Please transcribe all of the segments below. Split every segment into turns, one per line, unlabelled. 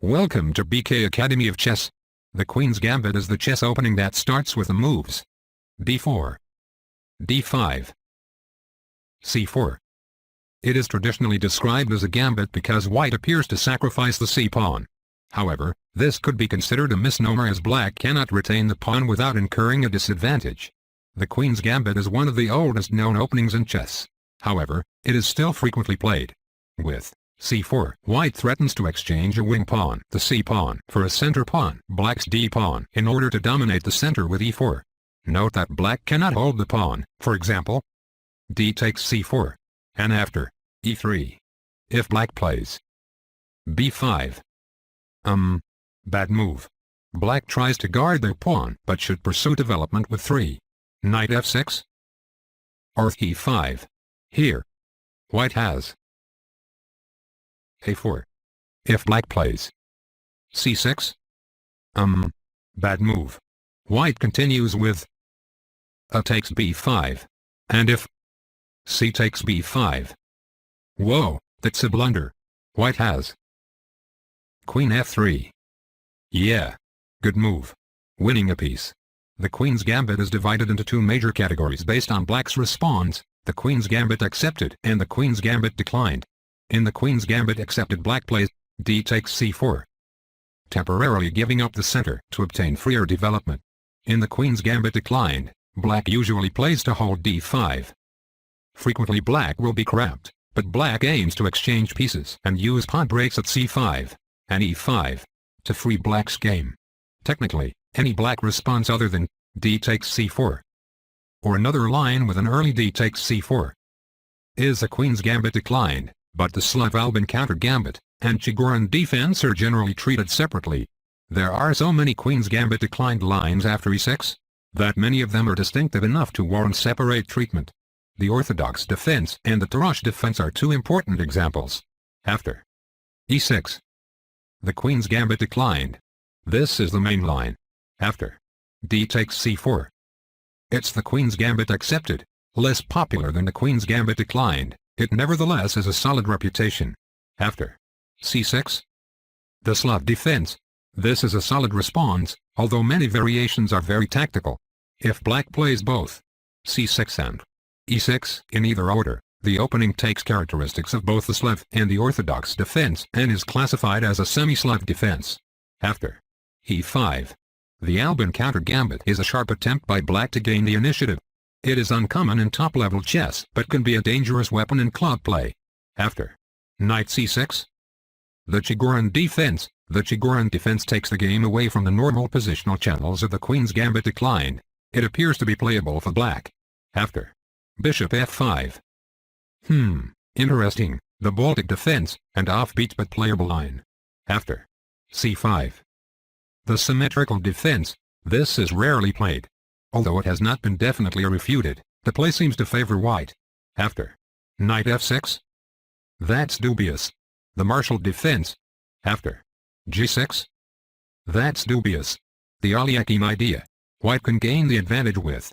Welcome to BK Academy of Chess. The Queen's Gambit is the chess opening that starts with the moves d4, d5, c4. It is traditionally described as a gambit because white appears to sacrifice the c-pawn. However, this could be considered a misnomer as black cannot retain the pawn without incurring a disadvantage. The Queen's Gambit is one of the oldest known openings in chess. However, it is still frequently played. With c4, white threatens to exchange a wing pawn, the c-pawn, for a center pawn, black's d-pawn, in order to dominate the center with e4. Note that black cannot hold the pawn, for example, d takes c4, and after e3. If black plays b5, bad move. Black tries to guard their pawn, but should pursue development with 3. Knight f6, or e5. Here, white has a4. If black plays c6, bad move. White continues with a takes b5, and if c takes b5. Whoa, that's a blunder. White has queen f3. Yeah, good move. Winning a piece. The Queen's Gambit is divided into two major categories based on black's response: the Queen's Gambit Accepted and the Queen's Gambit Declined. In the Queen's Gambit Accepted, black plays d takes c4, temporarily giving up the center to obtain freer development. In the Queen's Gambit Declined, black usually plays to hold d5. Frequently black will be cramped, but black aims to exchange pieces and use pawn breaks at c5 and e5 to free black's game. Technically, any black response other than d takes c4 or another line with an early d takes c4 is a Queen's Gambit Declined, but the Slav Albin Countergambit and Chigorin Defense are generally treated separately. There are so many Queen's Gambit Declined lines after e6 that many of them are distinctive enough to warrant separate treatment. The Orthodox Defense and the Slav Defense are two important examples. After e6, the Queen's Gambit Declined. This is the main line. After d takes c4, it's the Queen's Gambit Accepted. Less popular than the Queen's Gambit Declined, it nevertheless has a solid reputation. After c6, the Slav Defense. This is a solid response, although many variations are very tactical. If black plays both c6 and e6 in either order, the opening takes characteristics of both the Slav and the Orthodox Defense and is classified as a semi-Slav defense. After e5, the Albin Countergambit is a sharp attempt by black to gain the initiative. It is uncommon in top-level chess but can be a dangerous weapon in club play. After knight c6, the Chigorin Defense. The Chigorin Defense takes the game away from the normal positional channels of the Queen's Gambit Declined. It appears to be playable for black. After bishop f5. Interesting, the Baltic Defense, and offbeat but playable line. After c5, the Symmetrical Defense. This is rarely played. Although it has not been definitely refuted, the play seems to favor white. After knight f6. That's dubious. The Martial Defense. After g6. That's dubious. The Alekhine idea. White can gain the advantage with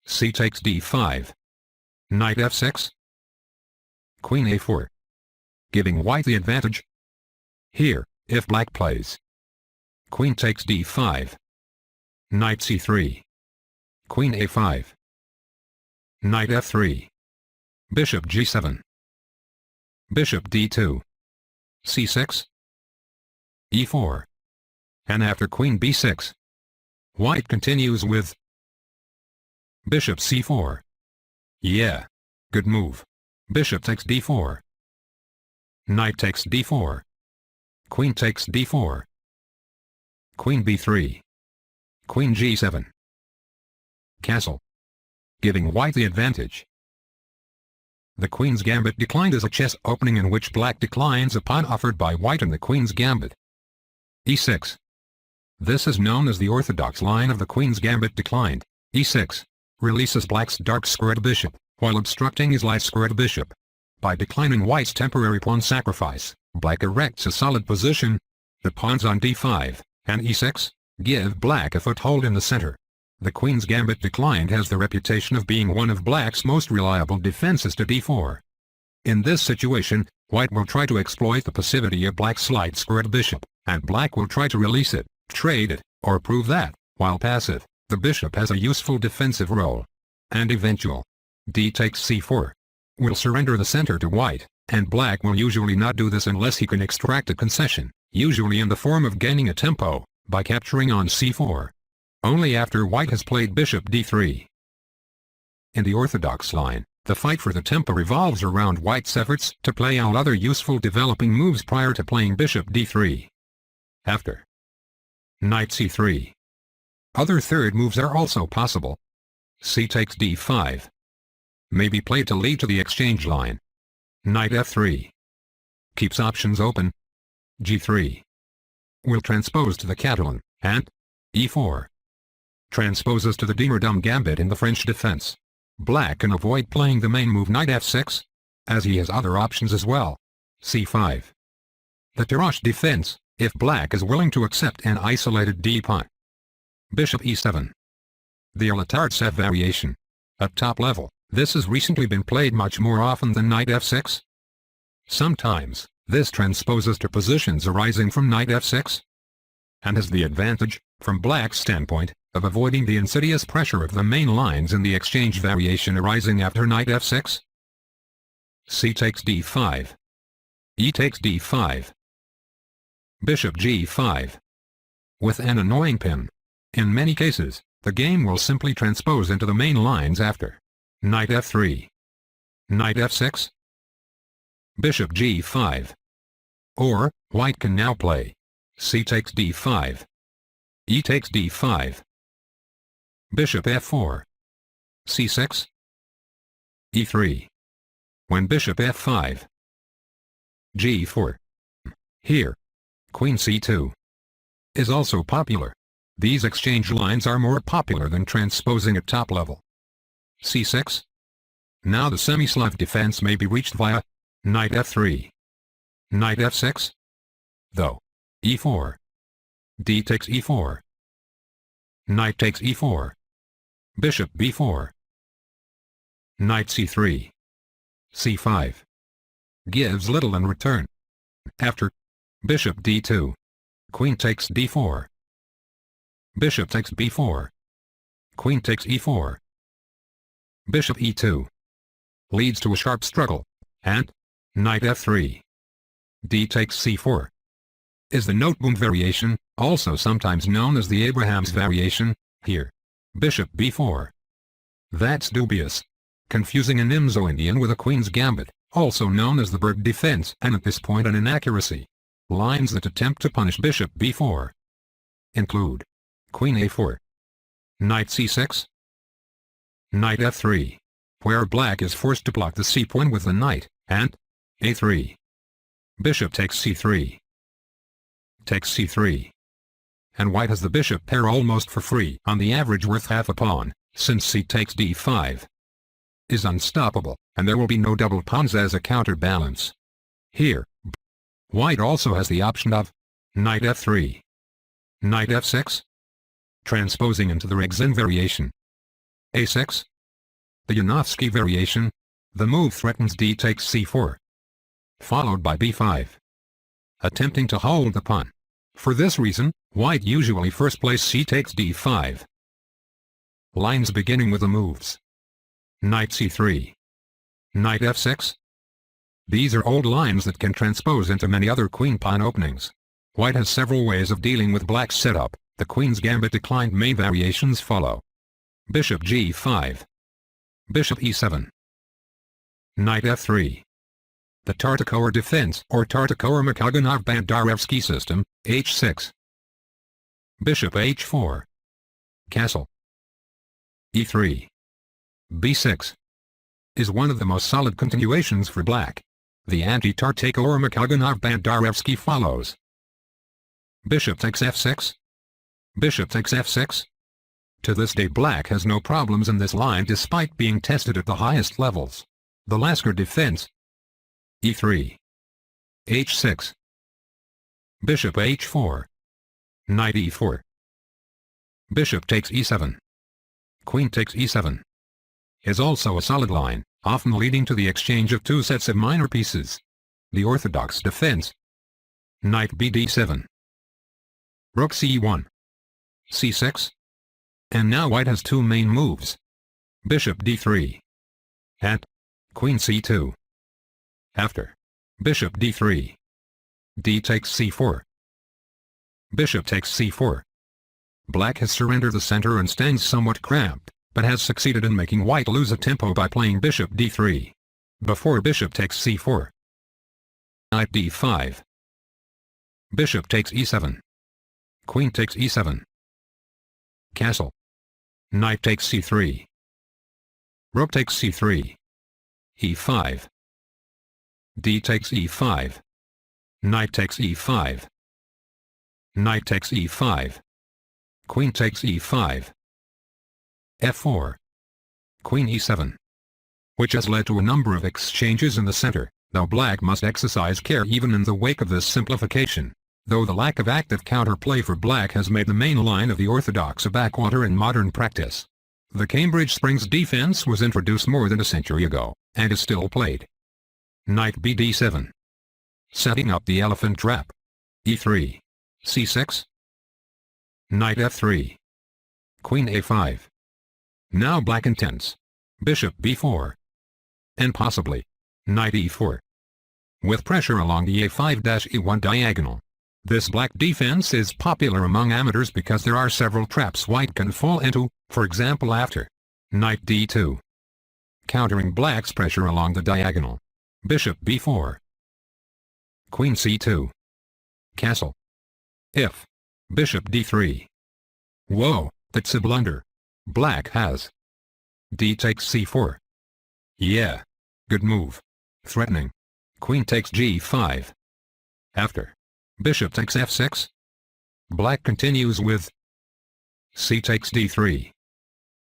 c takes d5. Knight f6. Queen a4. Giving white the advantage. Here, if black plays queen takes d5. Knight c3. Queen a5. Knight f3. Bishop g7. Bishop d2. c6. e4. And after queen b6, white continues with bishop c4. Yeah, good move. Bishop takes d4. Knight takes d4. Queen takes d4. Queen b3. Queen g7. Castle. Giving white the advantage. The Queen's Gambit Declined is a chess opening in which black declines a pawn offered by white in the Queen's Gambit. e6. This is known as the orthodox line of the Queen's Gambit Declined. e6 releases black's dark squared bishop, while obstructing his light squared bishop. By declining white's temporary pawn sacrifice, black erects a solid position. The pawns on d5 and e6 give black a foothold in the center. The Queen's Gambit Declined has the reputation of being one of black's most reliable defenses to d4. In this situation, white will try to exploit the passivity of black's slight squared bishop, and black will try to release it, trade it, or prove that, while passive, the bishop has a useful defensive role. And eventual d takes c4 will surrender the center to white, and black will usually not do this unless he can extract a concession, usually in the form of gaining a tempo, by capturing on c4. Only after white has played bishop d3. In the orthodox line, the fight for the tempo revolves around white's efforts to play out other useful developing moves prior to playing bishop d3. After knight c3. Other third moves are also possible. C takes d5. May be played to lead to the exchange line. Knight f3. Keeps options open. g3. Will transpose to the Catalan, and e4. Transposes to the Dimerdum Gambit in the French defense. Black can avoid playing the main move knight f6, as he has other options as well. c5. The Tarrasch defense, if black is willing to accept an isolated d-pawn. Bishop e7. The Alekhine variation. At top level, this has recently been played much more often than knight f6. Sometimes, this transposes to positions arising from knight f6, and has the advantage, from black's standpoint, of avoiding the insidious pressure of the main lines in the exchange variation arising after knight f6. C takes d5. E takes d5. Bishop g5. With an annoying pin. In many cases, the game will simply transpose into the main lines after knight f3. Knight f6. Bishop g5. Or, white can now play c takes d5. E takes d5. Bishop f4. c6. e3. When bishop f5. g4. Here, queen c2 is also popular. These exchange lines are more popular than transposing at top level. c6. Now the semi-Slav defense may be reached via knight f3. Knight f6. Though. e4. D takes e4. Knight takes e4. Bishop b4. Knight c3. c5. Gives little in return. After bishop d2. Queen takes d4. Bishop takes b4. Queen takes e4. Bishop e2. Leads to a sharp struggle. And knight f3. D takes c4. Is the Noteboom variation, also sometimes known as the Abraham's variation, here. Bishop b4. That's dubious. Confusing an Imzo-Indian with a Queen's Gambit, also known as the Berg defense, and at this point an inaccuracy. Lines that attempt to punish bishop b4 include queen a4, knight c6, knight f3, where black is forced to block the c-pawn with the knight, and a3. Bishop takes c3. Takes c3. And white has the bishop pair almost for free, on the average worth half a pawn, since c takes d5 is unstoppable, and there will be no double pawns as a counterbalance. Here, white also has the option of knight f3, knight f6, transposing into the Regzin variation, a6, the Yanovsky variation. The move threatens d takes c4, followed by b5, attempting to hold the pawn. For this reason, white usually first plays c takes d5. Lines beginning with the moves knight c3, knight f6. These are old lines that can transpose into many other queen-pawn openings. White has several ways of dealing with black's setup. The Queen's Gambit declined main variations follow. Bishop g5. Bishop e7. Knight f3. The Tartakower defense or Tartakower-Makhaganov-Bandarevsky system, h6. Bishop h4. Castle. e3. b6. Is one of the most solid continuations for black. The anti-Tartakower-Makhaganov-Bandarevsky follows. Bishop takes f6. Bishop takes f6. To this day black has no problems in this line despite being tested at the highest levels. The Lasker defense. e3. h6. Bishop h4. Knight e4. Bishop takes e7. Queen takes e7. Is also a solid line. often leading to the exchange of two sets of minor pieces. The orthodox defense. Knight bd7. Rook c1. c6. And now white has two main moves. Bishop d3. And queen c2. After bishop d3. D takes c4. Bishop takes c4. Black has surrendered the center and stands somewhat cramped, but has succeeded in making white lose a tempo by playing bishop d3. Before bishop takes c4. Knight d5. Bishop takes e7. Queen takes e7. Castle. Knight takes c3. Rook takes c3. e5. D takes e5. Knight takes e5. Knight takes e5. Queen takes e5. f4. Queen e7. Which has led to a number of exchanges in the center, though black must exercise care even in the wake of this simplification, though the lack of active counterplay for black has made the main line of the orthodox a backwater in modern practice. The Cambridge Springs defense was introduced more than a century ago, and is still played. Knight bd7. Setting up the elephant trap. e3. c6. Knight f3. Queen a5. Now black intends bishop b4. And possibly knight e4. With pressure along the a5-e1 diagonal. This black defense is popular among amateurs because there are several traps white can fall into, for example after knight d2. Countering black's pressure along the diagonal. Bishop b4. Queen c2. Castle. If bishop d3. Whoa, that's a blunder. Black has d takes c4. Yeah. Good move. Threatening. Queen takes g5. After bishop takes f6. Black continues with c takes d3.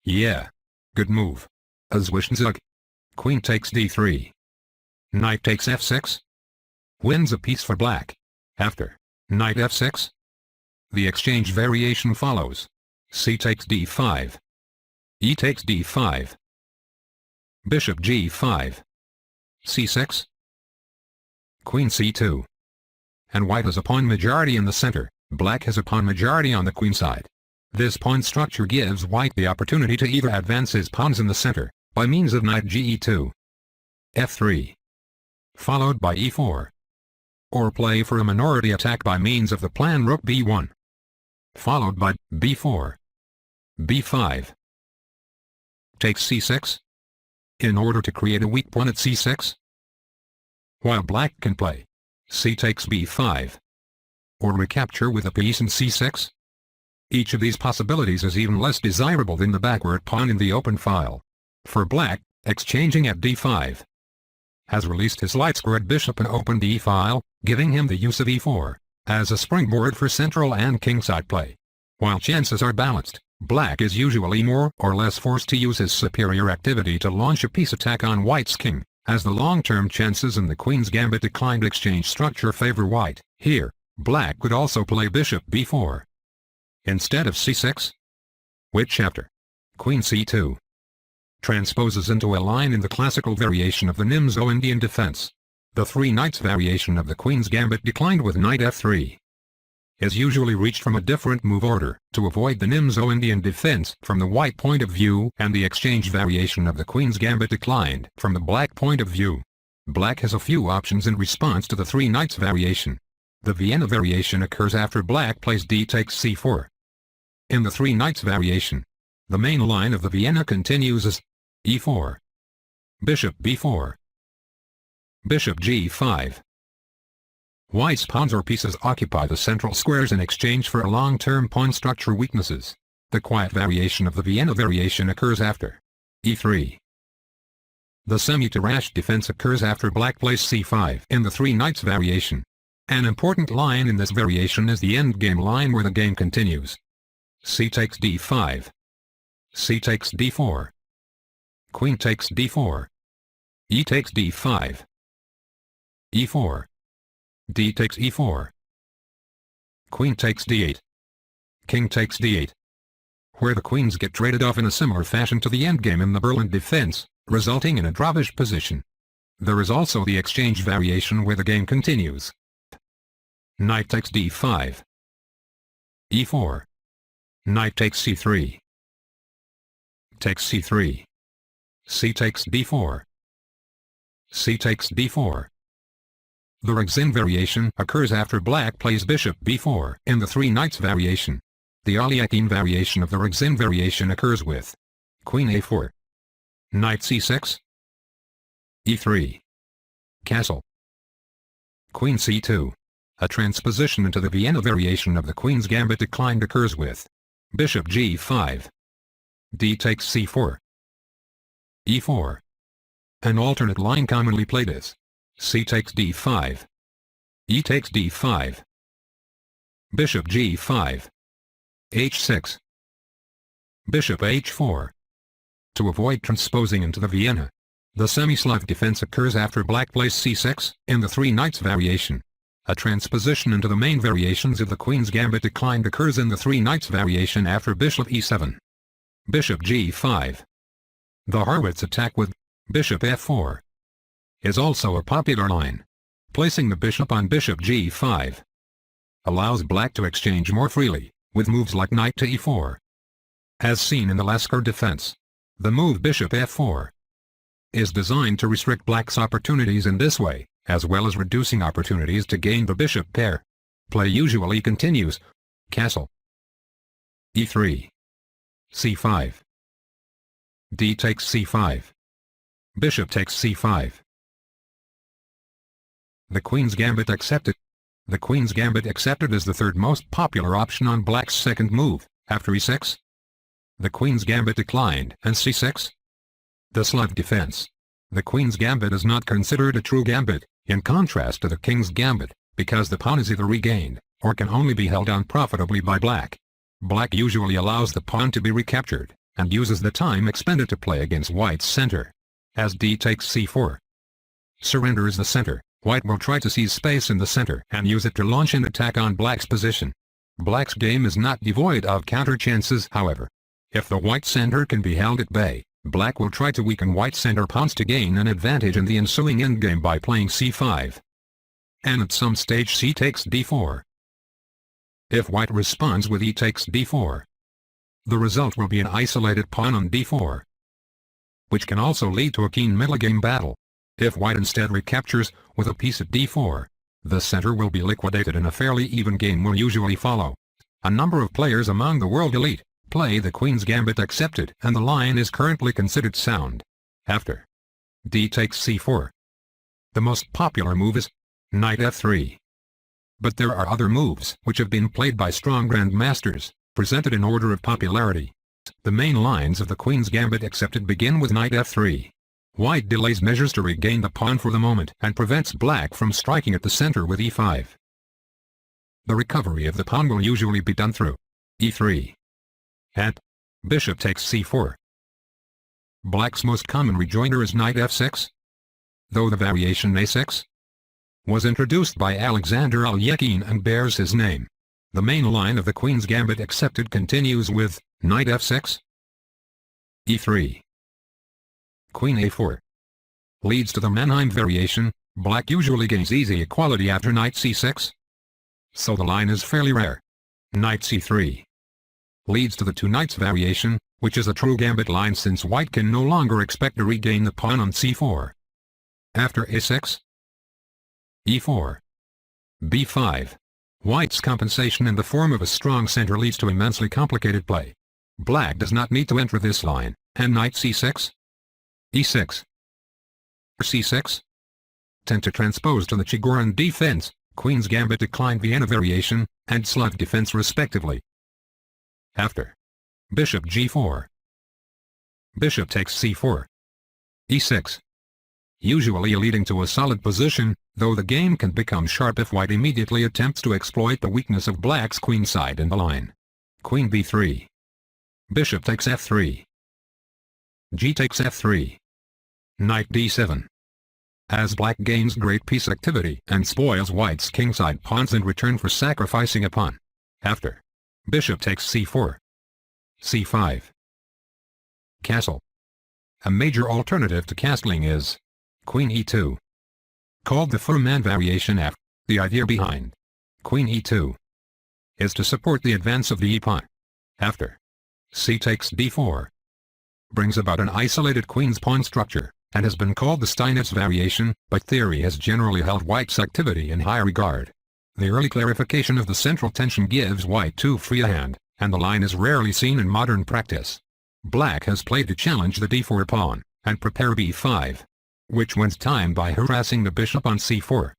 Yeah. Good move. Azwishnzug. Queen takes d3. Knight takes f6. Wins a piece for black. After knight f6. The exchange variation follows. C takes d5. E takes d5. Bishop g5. c6. Queen c2. And white has a pawn majority in the center, black has a pawn majority on the queen side. This pawn structure gives white the opportunity to either advance his pawns in the center, by means of knight ge2. f3. Followed by e4. Or play for a minority attack by means of the plan rook b1. Followed by b4. b5. Takes c6. In order to create a weak pawn at c6. While black can play c takes b5. Or recapture with a piece in c6. Each of these possibilities is even less desirable than the backward pawn in the open file. For black, exchanging at d5 has released his light-squared bishop and opened the e-file, giving him the use of e4 as a springboard for central and kingside play. While chances are balanced, black is usually more or less forced to use his superior activity to launch a piece attack on white's king, as the long-term chances in the Queen's Gambit declined exchange structure favor white. Here, black could also play bishop b4 instead of c6, which after queen c2 transposes into a line in the classical variation of the Nimzo-Indian defense. The three knights variation of the Queen's Gambit declined with knight f3 is usually reached from a different move order to avoid the Nimzo-Indian defense from the white point of view, and the exchange variation of the Queen's Gambit declined from the black point of view. Black has a few options in response to the three knights variation. The Vienna variation occurs after black plays d takes c4. In the three knights variation, the main line of the Vienna continues as e4, bishop b4, bishop g5. White's pawns or pieces occupy the central squares in exchange for a long-term pawn structure weaknesses. The quiet variation of the Vienna variation occurs after e3. The semi-Tarrasch defense occurs after black plays c5 in the three knights variation. An important line in this variation is the endgame line where the game continues. C takes d5. C takes d4. Queen takes d4. E takes d5. e4. D takes e4. Queen takes d8. King takes d8. Where the queens get traded off in a similar fashion to the endgame in the Berlin defense, resulting in a drawbridge position. There is also the exchange variation where the game continues. Knight takes d5. e4. Knight takes c3. Takes c3. C takes d4. C takes d4. The Alekhine variation occurs after black plays bishop b4 in the three knights variation. The Alekhine variation of the Alekhine variation occurs with queen a4. Knight c6. e3. Castle. Queen c2. A transposition into the Vienna variation of the Queen's Gambit declined occurs with bishop g5. D takes c4. e4. An alternate line commonly played is c takes d5. E takes d5. Bishop g5. h6. Bishop h4. To avoid transposing into the Vienna, the semi-Slav defense occurs after black plays c6 in the three knights variation. A transposition into the main variations of the Queen's Gambit declined occurs in the three knights variation after bishop e7. Bishop g5. The Harwitz attack with bishop f4 is also a popular line. Placing the bishop on bishop g5 allows black to exchange more freely, with moves like knight to e4. As seen in the Alekhine defense, the move bishop f4 is designed to restrict black's opportunities in this way, as well as reducing opportunities to gain the bishop pair. Play usually continues. Castle. e3. c5. D takes c5. Bishop takes c5. The Queen's Gambit Accepted. The Queen's Gambit Accepted is the third most popular option on black's second move, after e6. The Queen's Gambit declined, and c6. The Slav Defense. The Queen's Gambit is not considered a true gambit, in contrast to the King's Gambit, because the pawn is either regained, or can only be held on profitably by black. Black usually allows the pawn to be recaptured, and uses the time expended to play against white's center. As d takes c4 surrenders the center, white will try to seize space in the center and use it to launch an attack on black's position. Black's game is not devoid of counter chances, however. If the white center can be held at bay, black will try to weaken white center pawns to gain an advantage in the ensuing endgame by playing c5. And at some stage c takes d4. If white responds with e takes d4, the result will be an isolated pawn on d4, which can also lead to a keen middle-game battle. If white instead recaptures with a piece at d4, the center will be liquidated and a fairly even game will usually follow. A number of players among the world elite play the Queen's Gambit Accepted, and the line is currently considered sound. After d takes c4, the most popular move is knight f3. But there are other moves which have been played by strong grandmasters, presented in order of popularity. The main lines of the Queen's Gambit Accepted begin with knight f3. White delays measures to regain the pawn for the moment and prevents black from striking at the center with e5. The recovery of the pawn will usually be done through e3. At bishop takes c4. Black's most common rejoinder is knight f6, though the variation a6 was introduced by Alexander Alekhine and bears his name. The main line of the Queen's Gambit Accepted continues with knight f6, e3, queen a4. Leads to the Mannheim variation. Black usually gains easy equality after knight c6, so the line is fairly rare. Knight c3 leads to the two knights variation, which is a true gambit line since white can no longer expect to regain the pawn on c4. After a6, e4, b5. White's compensation in the form of a strong center leads to immensely complicated play. Black does not need to enter this line, and knight c6, e6, or c6 tend to transpose to the Chigorin Defense, Queen's Gambit declined Vienna variation, and Slav Defense respectively. After bishop g4, bishop takes c4, e6, usually leading to a solid position, though the game can become sharp if white immediately attempts to exploit the weakness of black's queen side in the line. Queen b3. Bishop takes f3. G takes f3. Knight d7. As black gains great piece activity and spoils white's kingside pawns in return for sacrificing a pawn. After bishop takes c4. c5. Castle. A major alternative to castling is Queen e2. Called the Fuhrmann variation F, the idea behind Queen e2 is to support the advance of the e-pawn. After c takes d4 brings about an isolated queen's pawn structure, and has been called the Steinitz variation, but theory has generally held white's activity in high regard. The early clarification of the central tension gives white too free a hand, and the line is rarely seen in modern practice. Black has played to challenge the d4 pawn, and prepare b5, which wins time by harassing the bishop on c4.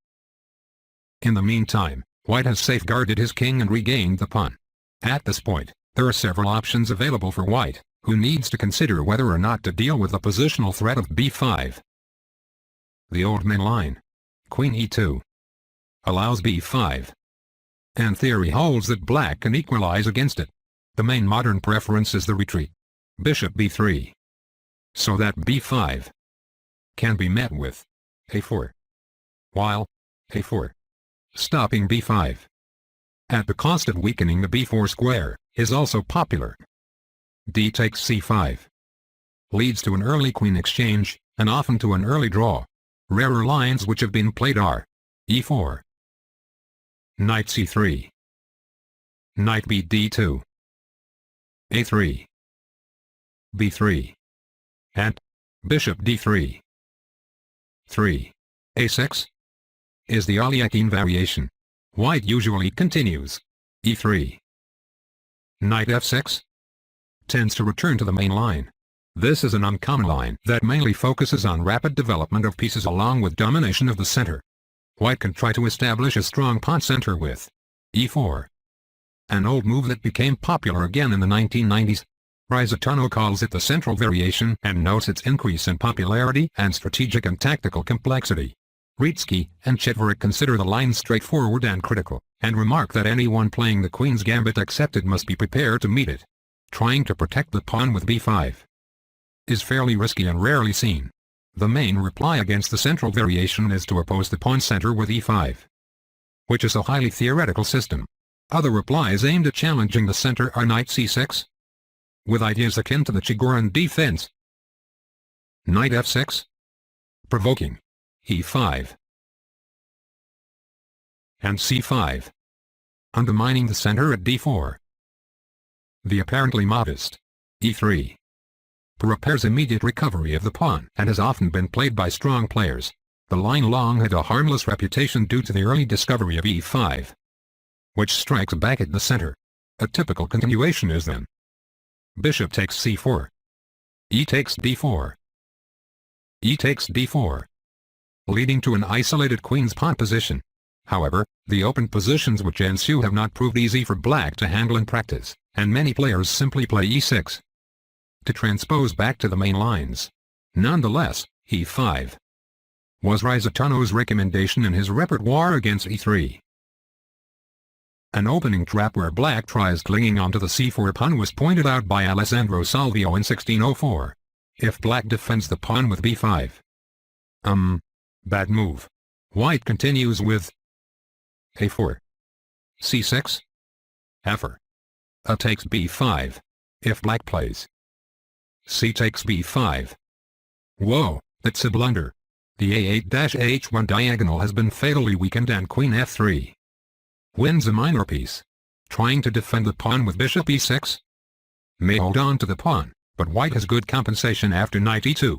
In the meantime, white has safeguarded his king and regained the pawn. At this point, there are several options available for white, who needs to consider whether or not to deal with the positional threat of b5. The old main line, Queen e2, allows b5, and theory holds that black can equalize against it. The main modern preference is the retreat, bishop b3, so that b5 can be met with a4, while a4, stopping b5, at the cost of weakening the b4 square, is also popular. D takes c5 leads to an early queen exchange, and often to an early draw. Rarer lines which have been played are e4, knight c3, knight b d2, a3, b3, and bishop d3. 3. a6 is the Alekhine variation. White usually continues e3. Knight f6 tends to return to the main line. This is an uncommon line that mainly focuses on rapid development of pieces along with domination of the center. White can try to establish a strong pawn center with e4, an old move that became popular again in the 1990s. Raisatano calls it the central variation and notes its increase in popularity and strategic and tactical complexity. Ritsky and Chitverik consider the line straightforward and critical, and remark that anyone playing the Queen's Gambit Accepted must be prepared to meet it. Trying to protect the pawn with b5 is fairly risky and rarely seen. The main reply against the central variation is to oppose the pawn center with e5, which is a highly theoretical system. Other replies aimed at challenging the center are knight c6, with ideas akin to the Chigorin Defense, knight f6, provoking e5, and c5, undermining the center at d4. The apparently modest e3 prepares immediate recovery of the pawn and has often been played by strong players. The line long had a harmless reputation due to the early discovery of e5, which strikes back at the center. A typical continuation is then bishop takes c4, e takes d4, e takes d4, leading to an isolated queen's pawn position. However, the open positions which ensue have not proved easy for black to handle in practice, and many players simply play e6 to transpose back to the main lines. Nonetheless, e5 was Raisatano's recommendation in his repertoire against e3. An opening trap where black tries clinging onto the c4 pawn was pointed out by Alessandro Salvio in 1604. If black defends the pawn with b5, bad move. White continues with a4, c6, f4, a takes b5. If black plays c takes b5, whoa, that's a blunder. The a8-h1 diagonal has been fatally weakened and queen f3 wins a minor piece. Trying to defend the pawn with bishop e6 may hold on to the pawn, but white has good compensation after knight e2.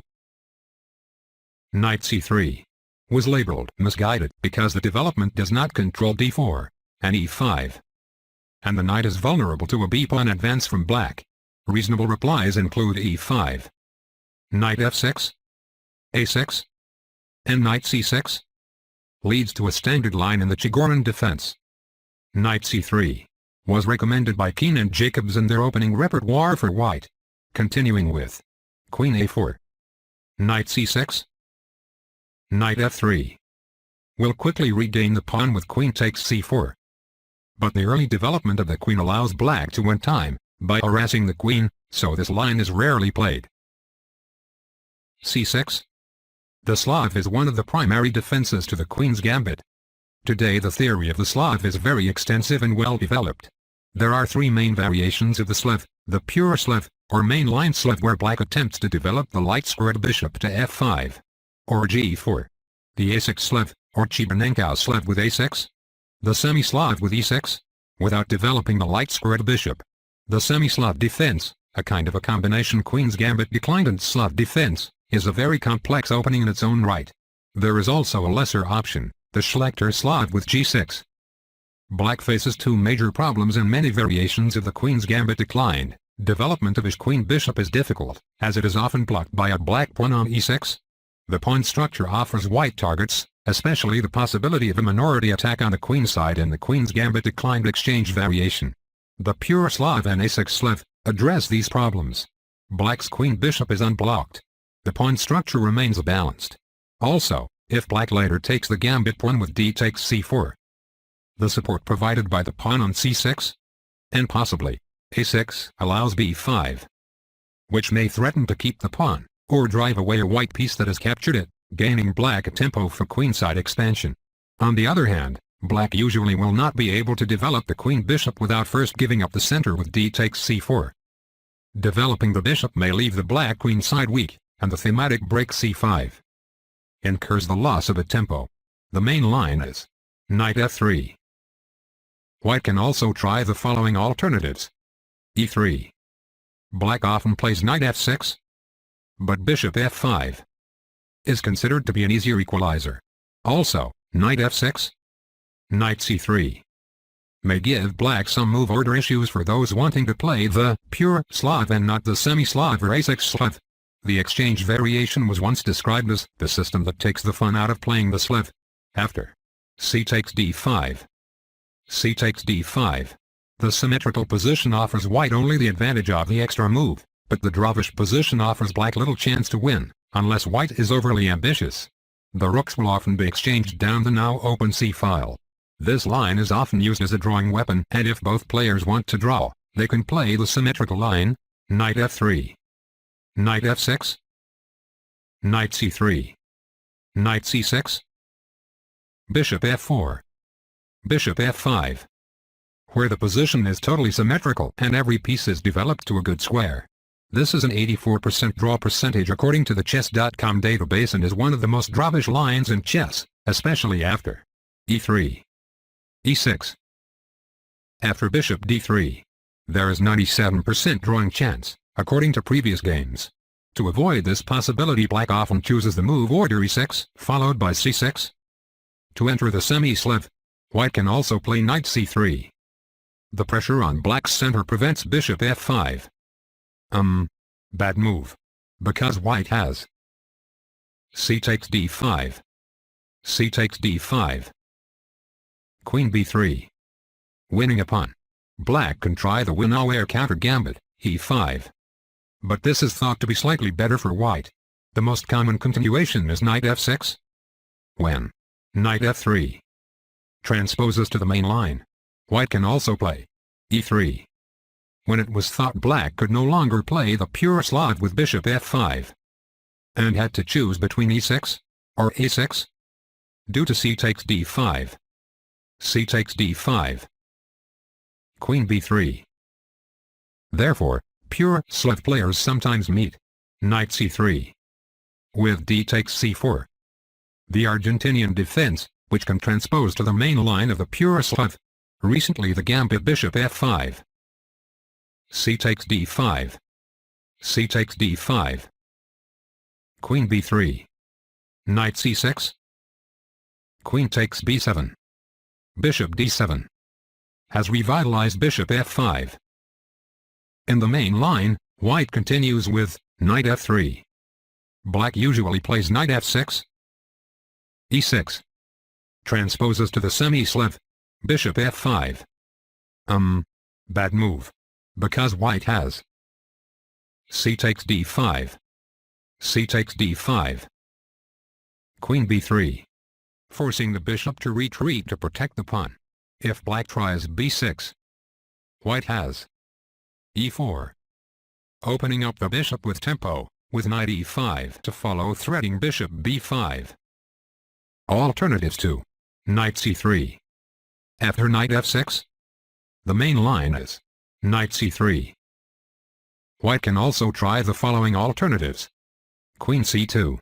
Knight c3 was labeled misguided because the development does not control d4 and e5, and the knight is vulnerable to a b-pawn advance from black. Reasonable replies include e5, knight f6, a6, and knight c6 leads to a standard line in the Chigorin Defense. Knight c3 was recommended by Keane and Jacobs in their opening repertoire for white. Continuing with queen a4, knight c6, knight f3 will quickly regain the pawn with queen takes c4. But the early development of the queen allows black to win time by harassing the queen, so this line is rarely played. c6. The Slav is one of the primary defenses to the Queen's Gambit. Today the theory of the Slav is very extensive and well developed. There are three main variations of the Slav: the pure Slav, or mainline Slav where black attempts to develop the light squared bishop to f5, or g4. The a6 Slav, or Chigorin Slav with a6. The semi-Slav with e6, without developing the light squared bishop. The semi-Slav defense, a kind of a combination Queen's Gambit declined and Slav defense, is a very complex opening in its own right. There is also a lesser option, the Schlechter Slav with g6. Black faces two major problems in many variations of the Queen's Gambit declined. Development of his queen bishop is difficult, as it is often blocked by a black pawn on e6. The pawn structure offers white targets, especially the possibility of a minority attack on the queen side in the Queen's Gambit declined exchange variation. The pure Slav and a6 Slav address these problems. Black's queen bishop is unblocked. The pawn structure remains balanced. Also, if black later takes the gambit pawn with d takes c4, the support provided by the pawn on c6, and possibly a6 allows b5, which may threaten to keep the pawn, or drive away a white piece that has captured it, gaining black a tempo for queenside expansion. On the other hand, black usually will not be able to develop the queen bishop without first giving up the center with d takes c4. Developing the bishop may leave the black queen side weak, and the thematic break c5 incurs the loss of a tempo. The main line is knight f3. White can also try the following alternatives. e3. Black often plays knight f6, but bishop f5 is considered to be an easier equalizer. Also, knight f6, knight c3 may give black some move order issues for those wanting to play the pure Slav and not the semi-Slav or a6 Slav. The exchange variation was once described as the system that takes the fun out of playing the Slav. After c takes d5, c takes d5, the symmetrical position offers white only the advantage of the extra move, but the drawish position offers black little chance to win, unless white is overly ambitious. The rooks will often be exchanged down the now open c-file. This line is often used as a drawing weapon, and if both players want to draw, they can play the symmetrical line, knight f3, knight f6, knight c3, knight c6, bishop f4, bishop f5, where the position is totally symmetrical and every piece is developed to a good square. This is an 84% draw percentage according to the chess.com database and is one of the most drawish lines in chess, especially after e3, e6. After bishop d3, there is 97% drawing chance, according to previous games. To avoid this possibility, black often chooses the move order e6, followed by c6. To enter the semi-Slav, white can also play knight c3. The pressure on black's center prevents bishop f5. Bad move. Because white has c takes d5, c takes d5, queen b3. Winning a pawn. Black can try the Winaware Countergambit, e5. But this is thought to be slightly better for white. The most common continuation is knight f6. When knight f3 transposes to the main line, white can also play e3. When it was thought black could no longer play the pure Slav with bishop f5, and had to choose between e6 or a6, due to c takes d5, c takes d5, queen b3. Therefore, pure Slav players sometimes meet knight c3 with d takes c4. The Argentinian defense, which can transpose to the main line of the pure Slav. Recently the gambit bishop f5, c takes d5, c takes d5, queen b3, knight c6, queen takes b7, bishop d7, has revitalized bishop f5. In the main line, white continues with knight f3. Black usually plays knight f6, e6, transposes to the semi-Slav, bishop f5. Bad move. Because white has c takes d5, c takes d5, queen b3, forcing the bishop to retreat to protect the pawn. If black tries b6, white has e4, opening up the bishop with tempo, with knight e5 to follow, threatening bishop b5. Alternatives to knight c3. After knight f6, the main line is knight c3. White can also try the following alternatives. Queen c2.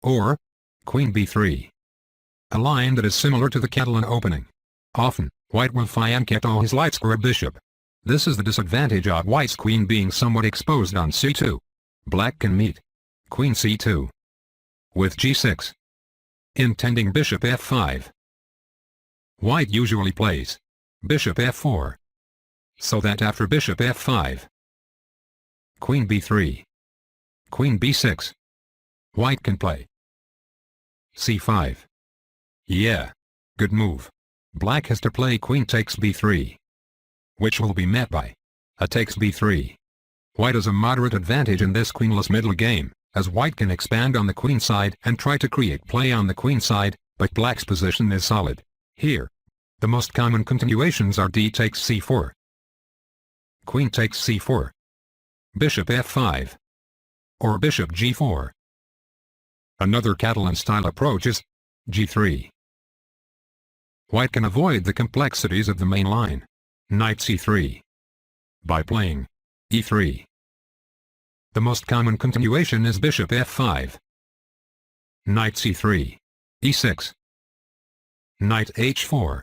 Or, Queen b3. A line that is similar to the Catalan opening. Often, White will flank all his light square bishop. This is the disadvantage of White's queen being somewhat exposed on c2. Black can meet Queen c2 with g6, intending bishop f5. White usually plays bishop f4, so that after bishop f5, Queen b3, Queen b6, White can play c5. Yeah, good move. Black has to play Queen takes b3, which will be met by a takes b3. White has a moderate advantage in this queenless middle game, as White can expand on the queen side and try to create play on the queen side, but Black's position is solid. Here, the most common continuations are d takes c4, Queen takes c4, bishop f5, or bishop g4. Another Catalan-style approach is g3. White can avoid the complexities of the main line, knight c3, by playing e3. The most common continuation is bishop f5, knight c3, e6, knight h4.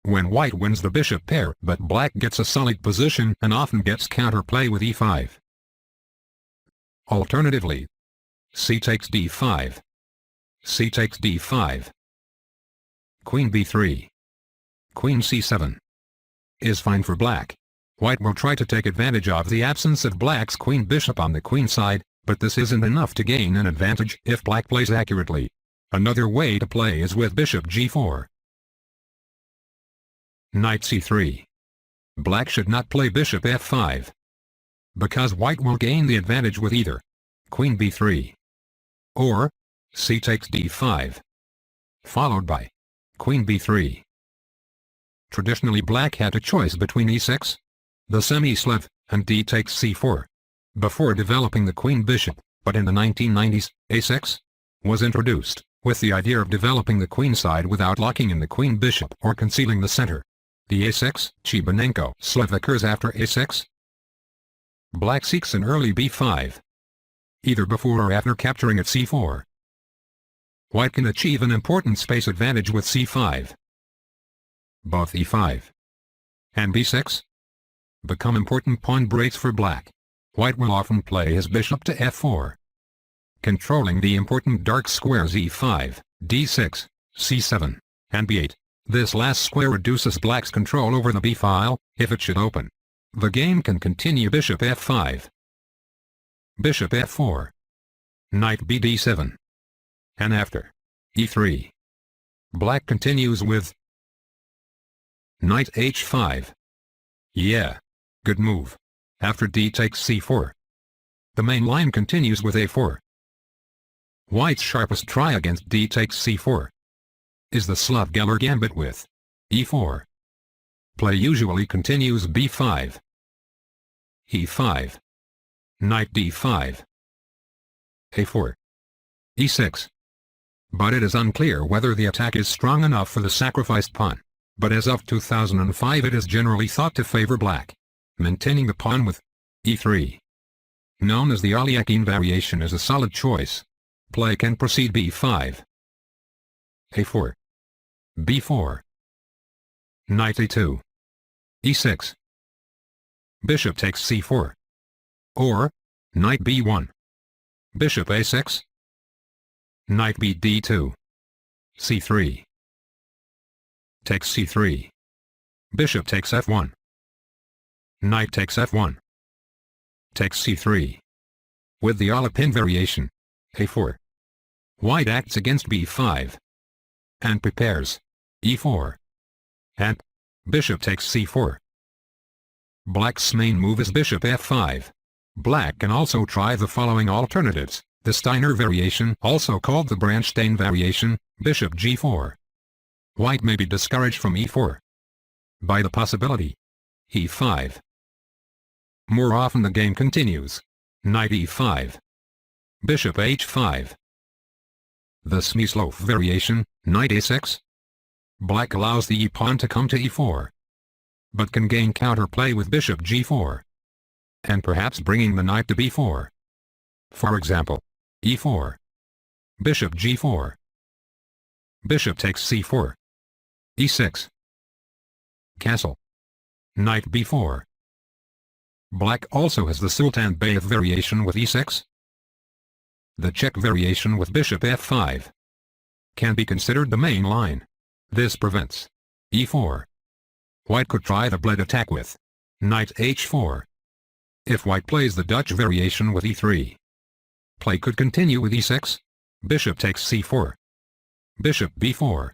When White wins the bishop pair but Black gets a solid position and often gets counterplay with e5. Alternatively, c takes d5, c takes d5, Queen b3, Queen c7, is fine for Black. White will try to take advantage of the absence of Black's queen bishop on the queen side, but this isn't enough to gain an advantage if Black plays accurately. Another way to play is with bishop g4. Knight c3. Black should not play bishop f5, because White will gain the advantage with either Queen b3 or c takes d5, followed by Queen b3. Traditionally Black had a choice between e6, the semi-Slav, and d takes c4, before developing the queen bishop, but in the 1990s, a6 was introduced, with the idea of developing the queen side without locking in the queen bishop or concealing the center. The a6 Chibanenko Slav occurs after a6. Black seeks an early b5, either before or after capturing at c4. White can achieve an important space advantage with c5. Both e5 and b6 become important pawn breaks for Black. White will often play his bishop to f4, controlling the important dark squares e5, d6, c7, and b8. This last square reduces Black's control over the b-file, if it should open. The game can continue bishop f5, bishop f4, knight b d7, and after e3, Black continues with knight h5. Yeah, good move. After d takes c4, the main line continues with a4. White's sharpest try against d takes c4 is the Slav Gambit with e4. Play usually continues b5, e5, knight d5, a4, e6. But it is unclear whether the attack is strong enough for the sacrificed pawn. But as of 2005 it is generally thought to favor Black, maintaining the pawn with e3. Known as the Alekhine variation, is a solid choice. Play can proceed b5, a4, b4, knight a2, e6, bishop takes c4, or knight b1, bishop a6, knight b d2, c3, takes c3, bishop takes f1, knight takes f1, takes c3. With the Alekhine variation, a4, White acts against b5, and prepares e4, and bishop takes c4. Black's main move is bishop f5. Black can also try the following alternatives: the Steiner variation, also called the Braunstein variation, bishop g4. White may be discouraged from e4 by the possibility e5. More often the game continues knight e5, bishop h5. The Smyslov variation, knight a6. Black allows the e-pawn to come to e4, but can gain counterplay with bishop g4. and perhaps bringing the knight to b4. For example, e4, bishop g4, bishop takes c4, e6, castle, knight b4. Black also has the Sultan Beyazıt variation with e6. The check variation with bishop f5 can be considered the main line. This prevents e4. White could try the blade attack with knight h4. If white plays the Dutch variation with e3, play could continue with e6, bishop takes c4, bishop b4,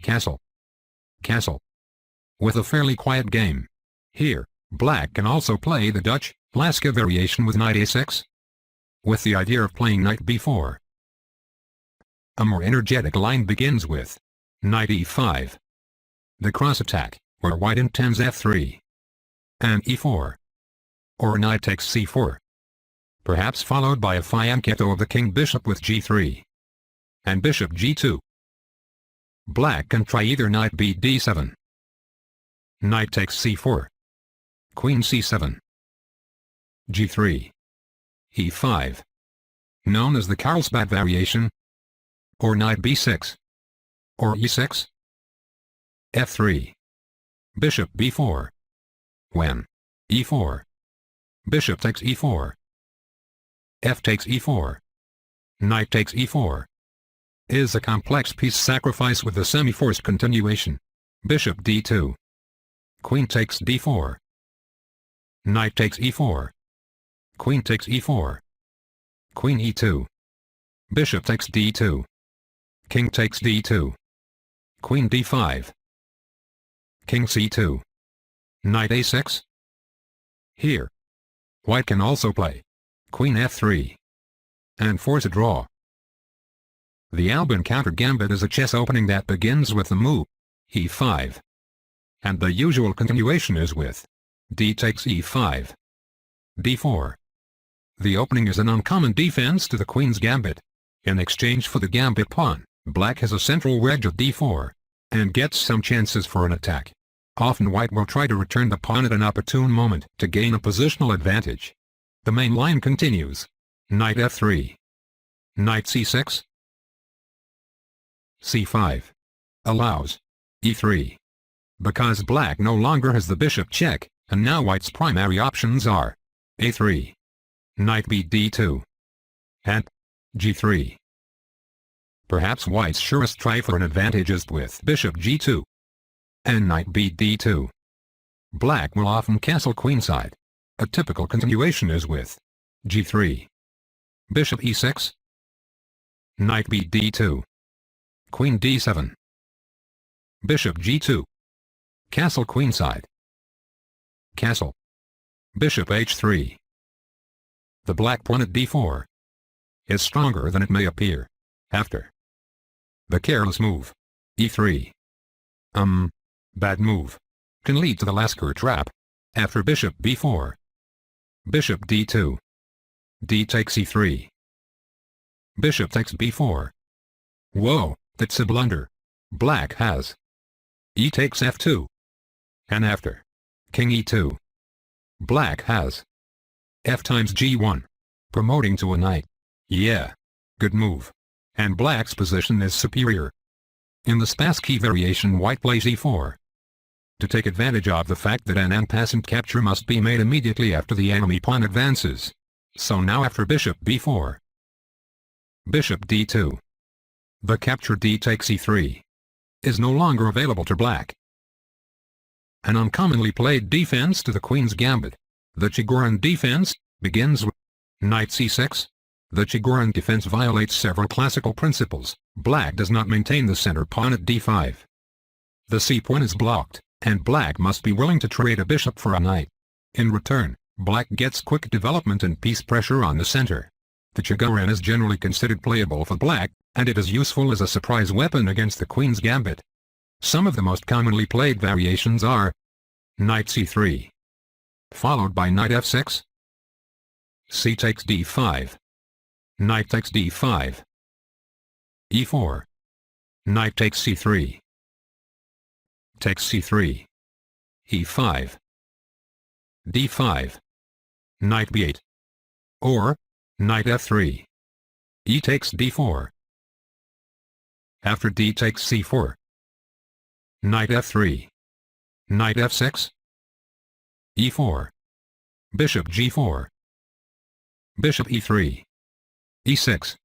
castle, castle, with a fairly quiet game. Here, black can also play the Dutch Lasca variation with knight a6, with the idea of playing knight b4. A more energetic line begins with knight e5, the cross attack, where white intends f3, and e4, or knight takes c4, perhaps followed by a fianchetto of the king-bishop with g3, and bishop g2. Black can try either knight b d7, knight takes c4, queen c7, g3, e5, known as the Carlsbad variation, or knight b6, or e6, f3, bishop b4, when e4, bishop takes e4, f takes e4, knight takes e4, is a complex piece sacrifice with a semi-forced continuation, bishop d2, queen takes d4, knight takes e4, queen takes e4, queen e2, bishop takes d2, king takes d2, queen d5, king c2, knight a6. Here, white can also play queen f3 and force a draw. The Albin Countergambit is a chess opening that begins with the move e5, and the usual continuation is with d takes e5, d4. The opening is an uncommon defense to the queen's gambit. In exchange for the gambit pawn, black has a central wedge of d4, and gets some chances for an attack. Often white will try to return the pawn at an opportune moment to gain a positional advantage. The main line continues. Knight f3. Knight c6. c5. Allows e3. Because black no longer has the bishop check, and now white's primary options are a3, knight b d2, and g3. Perhaps white's surest try for an advantage is with bishop g2 and knight b d2. Black will often castle queenside. A typical continuation is with g3, bishop e6, knight b d2, queen d7, bishop g2, castle queenside, castle, bishop h3. The black pawn at d4 is stronger than it may appear. After the careless move, e3, bad move, can lead to the Lascar trap. After bishop b4, bishop d2, d takes e3, bishop takes b4. Whoa, that's a blunder. Black has e takes f2, and after king e2, black has f times g1, promoting to a knight. Yeah, good move. And black's position is superior. In the Spassky variation, white plays e4 to take advantage of the fact that an en passant capture must be made immediately after the enemy pawn advances. So now after bishop b4, bishop d2, the capture d takes e3 is no longer available to black. An uncommonly played defense to the queen's gambit, the Chigorin Defense, begins with knight c6. The Chigorin Defense violates several classical principles. Black does not maintain the center pawn at d5. The c-pawn is blocked, and black must be willing to trade a bishop for a knight. In return, black gets quick development and piece pressure on the center. The Chigorin is generally considered playable for black, and it is useful as a surprise weapon against the queen's gambit. Some of the most commonly played variations are knight c3, followed by knight f6, c takes d5, knight takes d5, e4, knight takes c3, takes c3, e5, d5, knight b8. Or, knight f3. E takes d4. After d takes c4. Knight f3. Knight f6. e4. Bishop g4. Bishop e3. e6.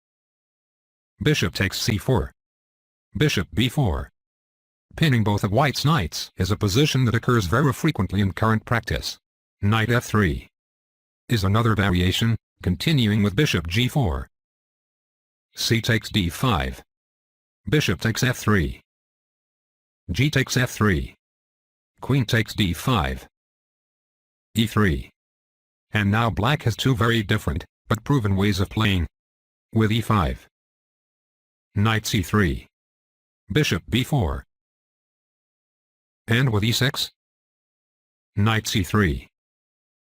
Bishop takes c4. Bishop b4. Pinning both of white's knights is a position that occurs very frequently in current practice. Knight f3 is another variation, continuing with bishop g4. C takes d5. Bishop takes f3. G takes f3. Queen takes d5. e3. And now black has two very different, but proven ways of playing. With e5. Knight c3. Bishop b4. And with e6. Knight c3.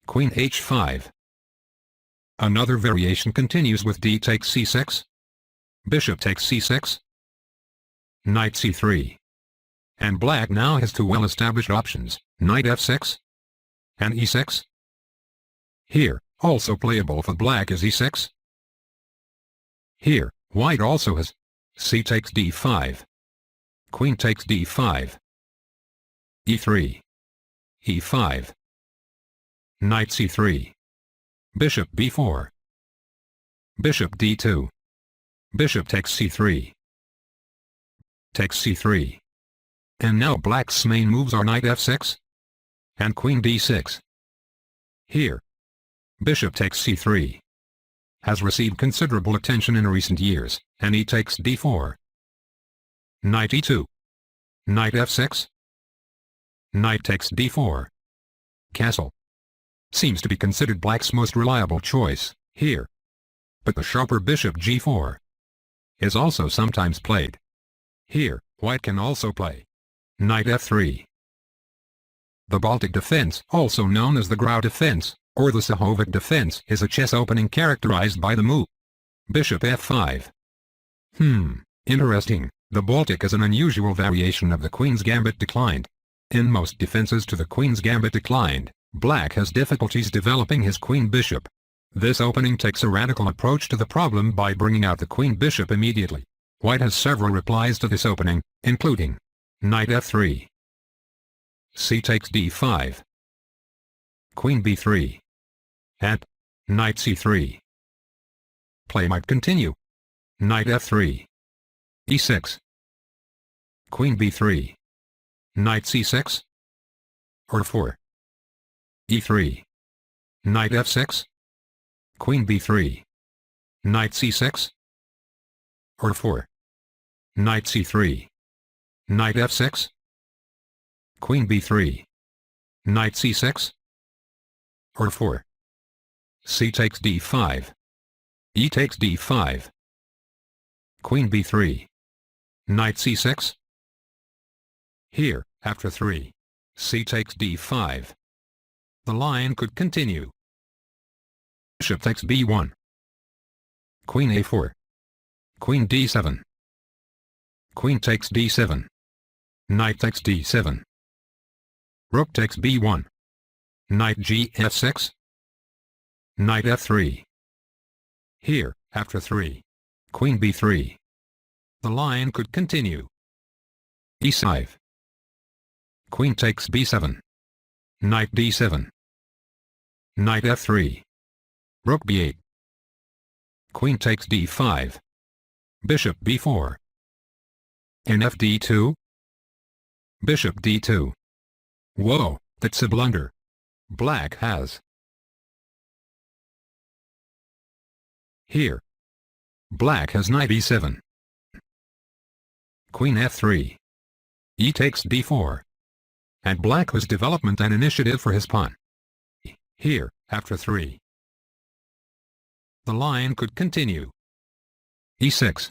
Queen h5. Another variation continues with d takes c6. Bishop takes c6. Knight c3. And black now has two well-established options, knight f6 and e6. Here, also playable for black is e6. Here, white also has c takes d5. Queen takes d5. e3. e5. Knight c3. Bishop b4. Bishop d2. Bishop takes c3. Takes c3. And now black's main moves are knight f6 and queen d6. Here, bishop takes c3 has received considerable attention in recent years, and he takes d4. Knight e2. Knight f6. Knight takes d4. Castle seems to be considered black's most reliable choice here. But the sharper bishop g4 is also sometimes played. Here, white can also play knight f3. The Baltic Defense, also known as the Grau Defense, or the Sahovic Defense, is a chess opening characterized by the move bishop f5. Interesting. The Baltic is an unusual variation of the Queen's Gambit declined. In most defenses to the Queen's Gambit declined, black has difficulties developing his queen bishop. This opening takes a radical approach to the problem by bringing out the queen bishop immediately. White has several replies to this opening, including knight f3. C takes d5. Queen b3. And knight c3. Play might continue. Knight f3. e6. Queen b3. Knight c6. Or 4. e3. Knight f6. Queen b3. Knight c6. Or 4. Knight c3. Knight f6. Queen b3. Knight c6. Or 4. C takes d5. E takes d5. Queen b3. Knight c6. Here, after 3. C takes d5. The line could continue. Bishop takes b1. Queen a4. Queen d7. Queen takes d7. Knight takes d7. Rook takes b1. Knight g f6. Knight f3. Here, after 3. Queen b3. The line could continue. e5. Queen takes b7. Knight d7. Knight f3. Rook b8. Queen takes d5. Bishop b4. And fd2. Bishop d2. Whoa, that's a blunder. Black has. Here. Black has knight e7. Queen f3. E takes d4. And black has development and initiative for his pawn. Here, after 3. The line could continue. e6.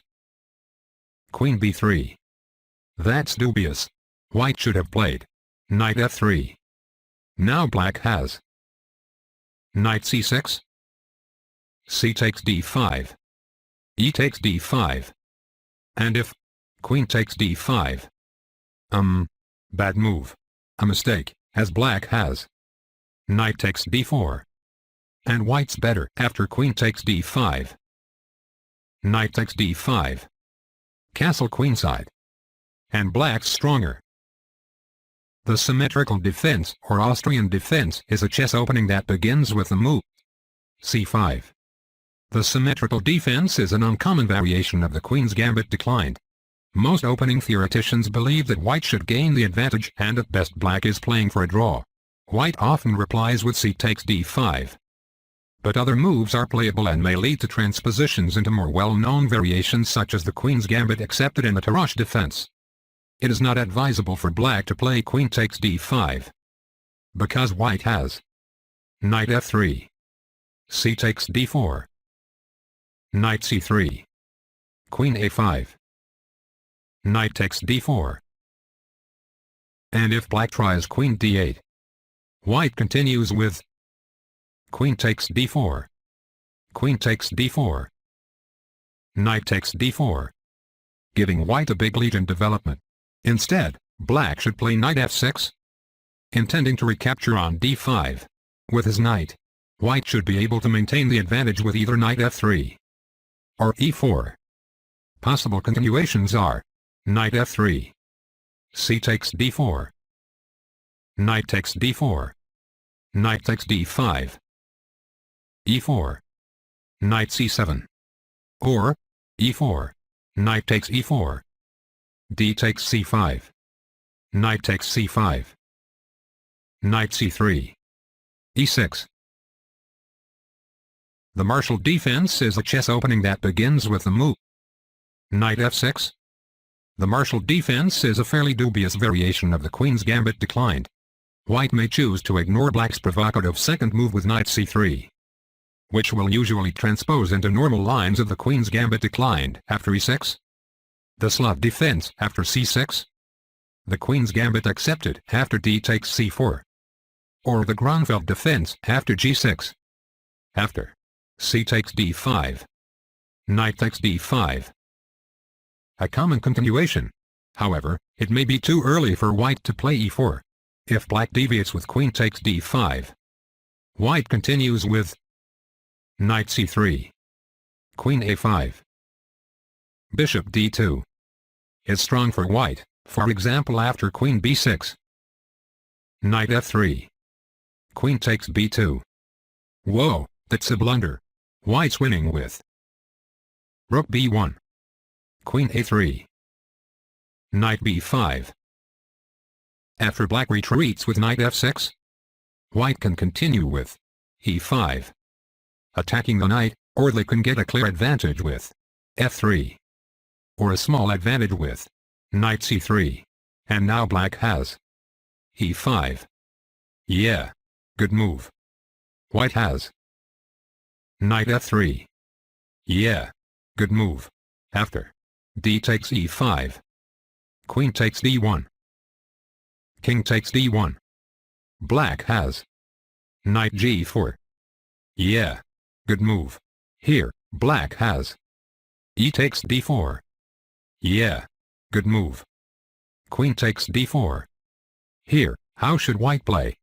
Queen b3. That's dubious. White should have played knight f3. Now black has knight c6. C takes d5. E takes d5. And if queen takes d5. Bad move. A mistake, as black has knight takes d4. and white's better after queen takes d5. Knight takes d5. Castle queenside. And black's stronger. The symmetrical defense or Austrian defense is a chess opening that begins with the move c5. The symmetrical defense is an uncommon variation of the queen's gambit declined. Most opening theoreticians believe that white should gain the advantage and at best black is playing for a draw. White often replies with c takes d5. But other moves are playable and may lead to transpositions into more well-known variations such as the Queen's Gambit Accepted and the Chigorin Defense. It is not advisable for black to play queen takes d5. Because white has knight f3. C takes d4. Knight c3. Queen a5. Knight takes d4. And if black tries queen d8, white continues with queen takes d4. Queen takes d4. Knight takes d4. Giving white a big lead in development. Instead, black should play knight f6, intending to recapture on d5. With his knight, white should be able to maintain the advantage with either knight f3 or e4. Possible continuations are knight f3, c takes d4, knight takes d4, knight takes d5, e4, knight c7, or e4, knight takes e4, d takes c5, knight takes c5, knight c3, e6. The martial defense is a chess opening that begins with the move knight f6. The martial defense is a fairly dubious variation of the Queen's Gambit declined. White may choose to ignore black's provocative second move with knight c3, which will usually transpose into normal lines of the Queen's Gambit declined after e6, the Slav Defense after c6, the Queen's Gambit Accepted after d takes c4, or the Baltic Defense after g6. After c takes d5, knight takes d5. A common continuation. However, it may be too early for white to play e4. If black deviates with queen takes d5, white continues with knight c3, queen a5. Bishop d2 is strong for white, for example after queen b6. Knight f3. Queen takes b2. Whoa, that's a blunder. White's winning with rook b1. Queen a3. Knight b5. After black retreats with knight f6, white can continue with e5, attacking the knight, or they can get a clear advantage with f3, or a small advantage with knight c3, and now black has e5. Yeah, good move. White has knight f3. Yeah, good move. After d takes e5, queen takes d1, king takes d1. Black has knight g4. Yeah, good move. Here, black has e takes d4. Yeah, good move. Queen takes d4. Here, how should white play?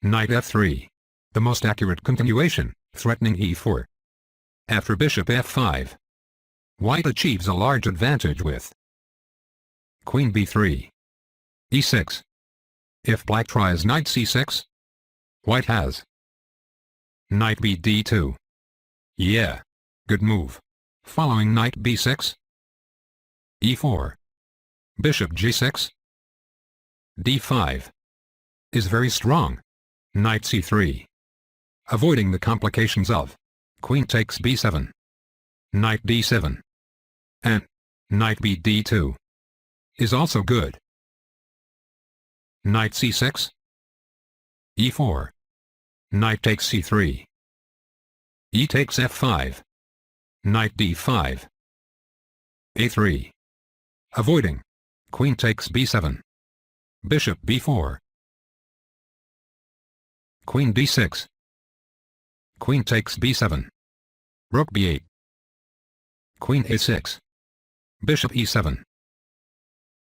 Knight f3. The most accurate continuation, threatening e4. After bishop f5, white achieves a large advantage with queen b3, e6. If black tries knight c6, white has knight b d2. Yeah, good move. Following knight b6, e4, bishop g6, d5 is very strong. Knight c3, avoiding the complications of queen takes b7, knight d7, and knight b d2 is also good. Knight c6, e4, knight takes c3, e takes f5, knight d5, a3, avoiding queen takes b7, bishop b4, queen d6, queen takes b7, rook b8, queen a6, bishop e7,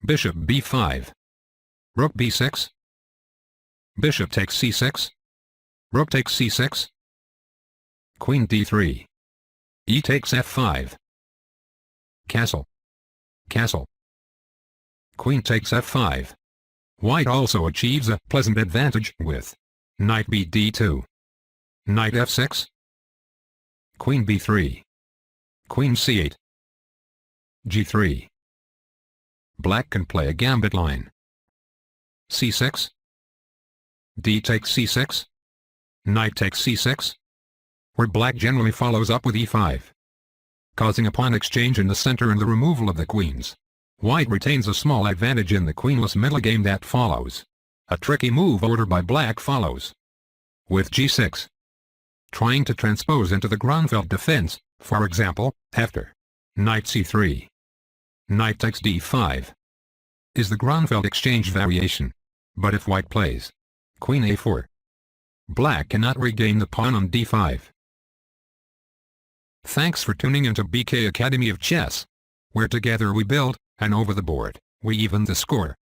bishop b5, rook b6, bishop takes c6, rook takes c6, Queen d3. E takes f5. Castle. Castle. Queen takes f5. White also achieves a pleasant advantage with knight b d2. Knight f6. Queen b3. Queen c8. g3. Black can play a gambit line. c6. D takes c6. Knight takes c6. Where black generally follows up with e5, causing a pawn exchange in the center and the removal of the queens. White retains a small advantage in the queenless metagame that follows. A tricky move ordered by black follows. With g6. Trying to transpose into the Gambit defense, for example, after knight c3. Knight takes d5. Is the Gambit exchange variation. But if white plays queen a4, black cannot regain the pawn on d5. Thanks for tuning into BK Academy of Chess, where together we build, and over the board, we even the score.